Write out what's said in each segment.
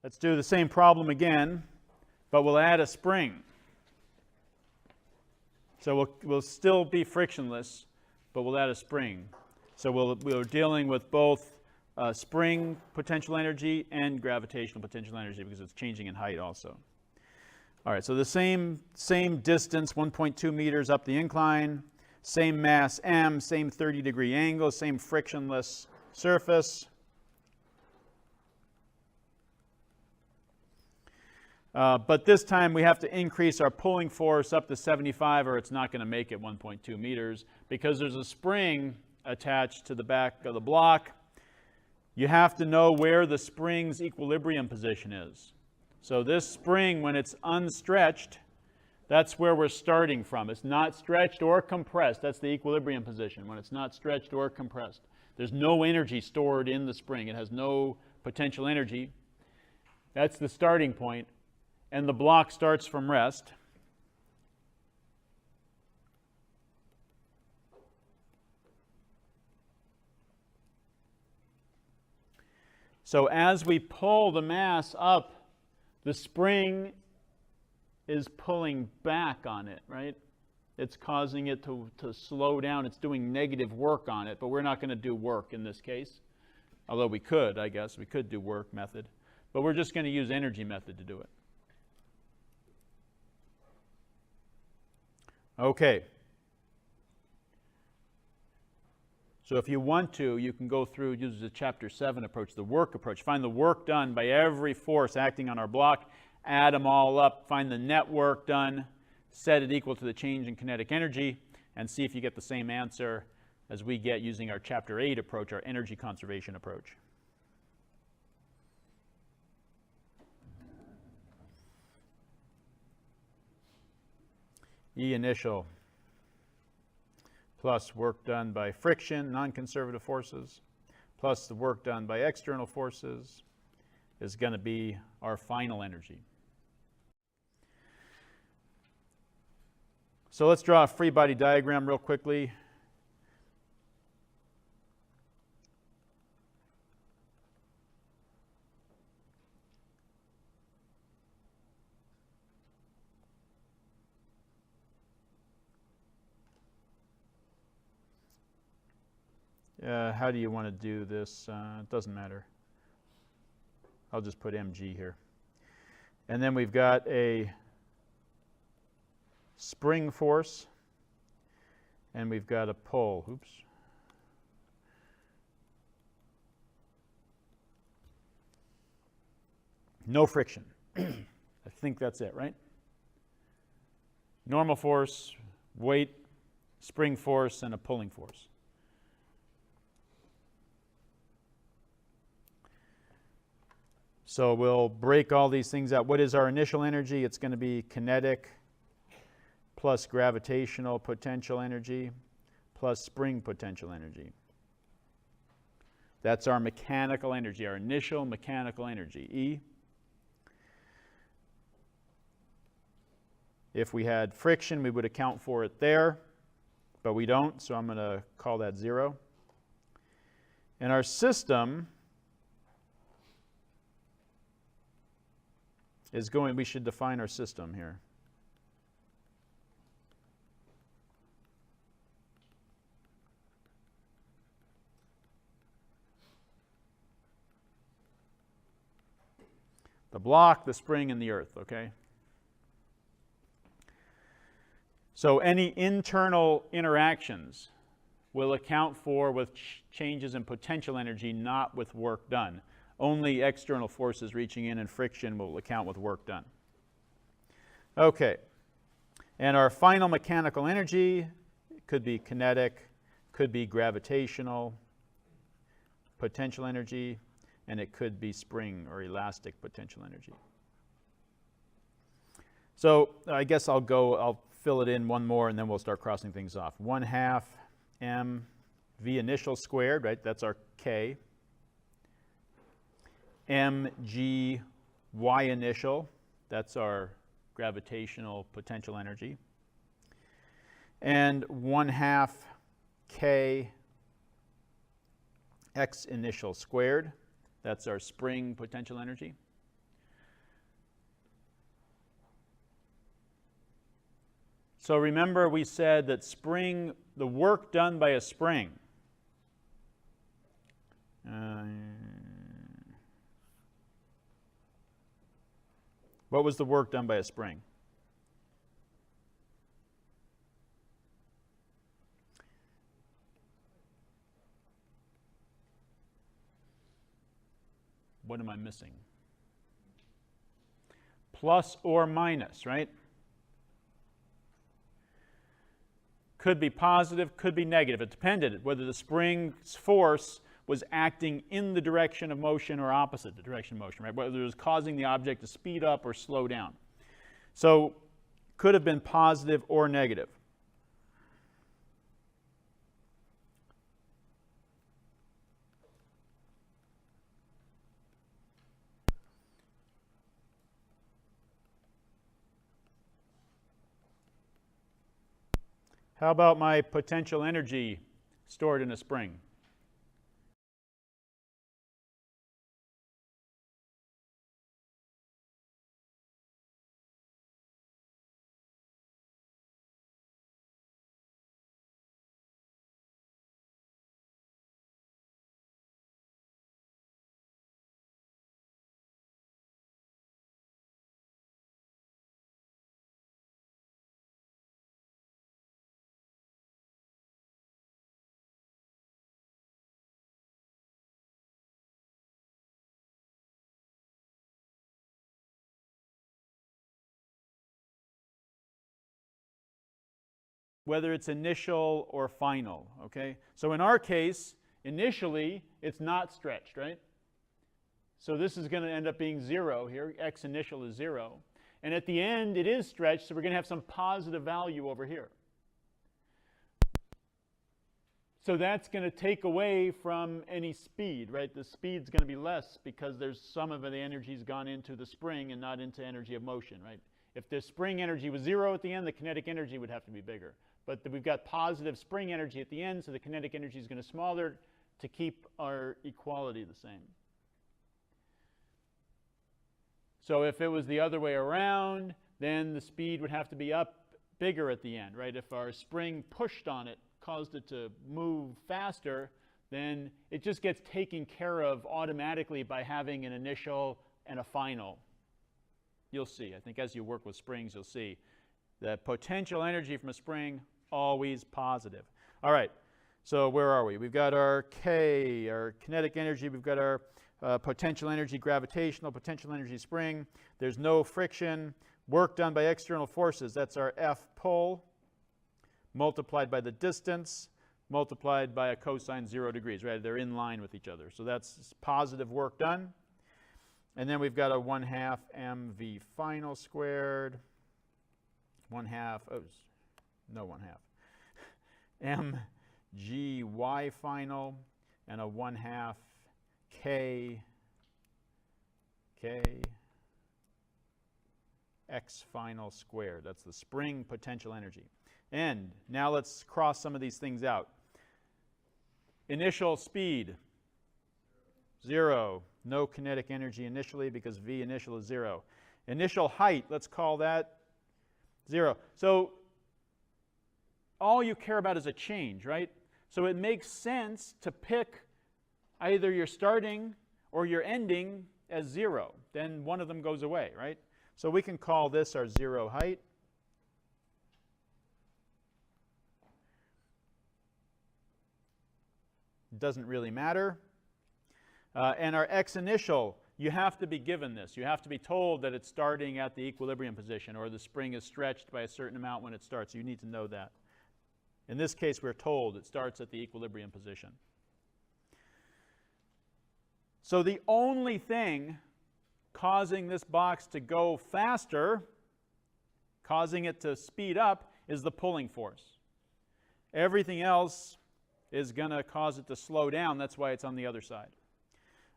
Let's do the same problem again, but we'll add a spring. So we'll still be frictionless, but we'll add a spring. So we're dealing with both spring potential energy and gravitational potential energy because it's changing in height also. All right, so the same distance, 1.2 meters up the incline, same mass m, same 30-degree angle, same frictionless surface. But this time we have to increase our pulling force up to 75 or it's not going to make it 1.2 meters because there's a spring attached to the back of the block. You have to know where the spring's equilibrium position is. So this spring, when it's unstretched, that's where we're starting from. It's not stretched or compressed. That's the equilibrium position, when it's not stretched or compressed. There's no energy stored in the spring. It has no potential energy. That's the starting point. And the block starts from rest. So as we pull the mass up, the spring is pulling back on it, right? It's causing it to slow down. It's doing negative work on it, but we're not going to do work in this case. Although we could, I guess. We could do work method. But we're just going to use energy method to do it. Okay. So if you want to, you can go through, use the Chapter 7 approach, the work approach. Find the work done by every force acting on our block, add them all up, find the net work done, set it equal to the change in kinetic energy, and see if you get the same answer as we get using our Chapter 8 approach, our energy conservation approach. E initial plus work done by friction, non-conservative forces, plus the work done by external forces is going to be our final energy. So let's draw a free body diagram real quickly. How do you want to do this? It doesn't matter. I'll just put mg here. And then we've got a spring force, and we've got a pull. Oops. No friction. I think that's it, right? Normal force, weight, spring force, and a pulling force. So we'll break all these things out. What is our initial energy? It's going to be kinetic plus gravitational potential energy plus spring potential energy. That's our mechanical energy, our initial mechanical energy, E. If we had friction, we would account for it there, but we don't, so I'm going to call that 0. And our system is going, we should define our system here. The block, the spring, and the earth, okay? So any internal interactions will account for with changes in potential energy, not with work done. Only external forces reaching in and friction will account with work done. Okay. And our final mechanical energy could be kinetic, could be gravitational potential energy, and it could be spring or elastic potential energy. So I guess I'll fill it in one more and then we'll start crossing things off. 1/2 m v initial squared, right? That's our K. mg y initial, that's our gravitational potential energy. And 1/2 K x initial squared, that's our spring potential energy. So remember we said that the work done by a spring, what was the work done by a spring? What am I missing? Plus or minus, right? Could be positive, could be negative. It depended whether the spring's force was acting in the direction of motion or opposite the direction of motion, right? Whether it was causing the object to speed up or slow down. So, could have been positive or negative. How about my potential energy stored in a spring? Whether it's initial or final, okay? So in our case, initially, it's not stretched, right? So this is going to end up being 0 here. X initial is 0. And at the end, it is stretched, so we're going to have some positive value over here. So that's going to take away from any speed, right? The speed's going to be less because there's some of the energy's gone into the spring and not into energy of motion, right? If the spring energy was 0 at the end, the kinetic energy would have to be bigger. But we've got positive spring energy at the end, so the kinetic energy is going to smaller to keep our equality the same. So if it was the other way around, then the speed would have to be up bigger at the end, right? If our spring pushed on it, caused it to move faster, then it just gets taken care of automatically by having an initial and a final. You'll see. I think as you work with springs, you'll see the potential energy from a spring, always positive. All right, so where are we? We've got our K, our kinetic energy. We've got our potential energy, gravitational, potential energy spring. There's no friction. Work done by external forces, that's our F pull, multiplied by the distance, multiplied by a cosine 0 degrees, right? They're in line with each other. So that's positive work done. And then we've got a 1/2 mv final squared, 1/2, no 1/2, mgy final, and a 1/2 k x final squared. That's the spring potential energy. And now let's cross some of these things out. Initial speed, 0. No kinetic energy initially because V initial is 0. Initial height, let's call that 0. So all you care about is a change, right? So it makes sense to pick either your starting or your ending as 0. Then one of them goes away, right? So we can call this our 0 height. Doesn't really matter. And our x initial, you have to be given this. You have to be told that it's starting at the equilibrium position or the spring is stretched by a certain amount when it starts. You need to know that. In this case, we're told it starts at the equilibrium position. So the only thing causing this box to go faster, causing it to speed up, is the pulling force. Everything else is going to cause it to slow down. That's why it's on the other side.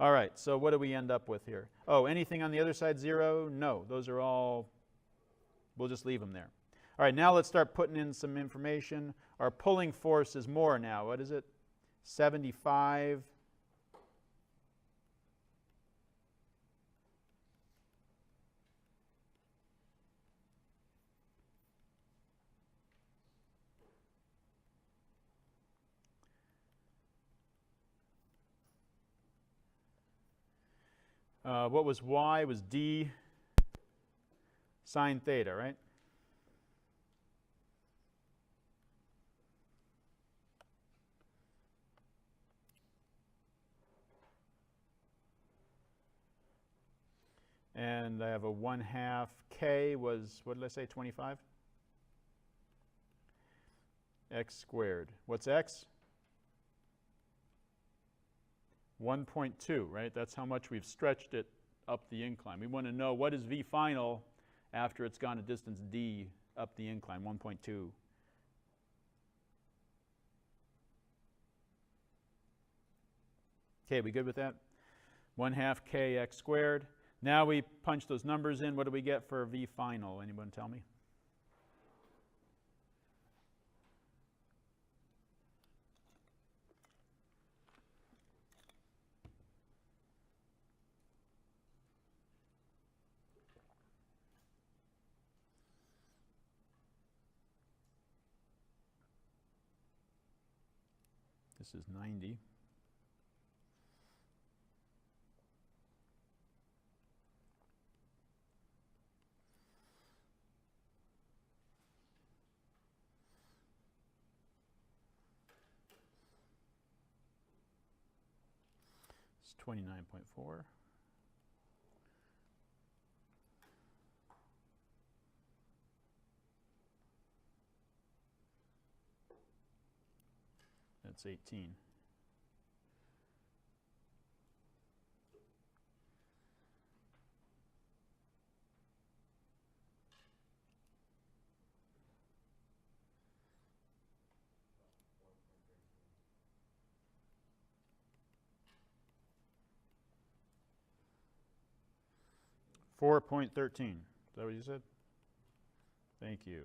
All right, so what do we end up with here? Oh, anything on the other side 0? No, those are all, we'll just leave them there. All right, now let's start putting in some information. Our pulling force is more now. What is it? 75. What was y was d sine theta, right? And I have a 1/2 k was, what did I say, 25? X squared. What's x? 1.2, right? That's how much we've stretched it up the incline. We want to know what is v final after it's gone a distance d up the incline, 1.2. Okay, we good with that? 1/2 k x squared. Now we punch those numbers in. What do we get for v final? Anyone tell me? This is 90. It's 29.4. That's 18. $4.13. Is that what you said? Thank you.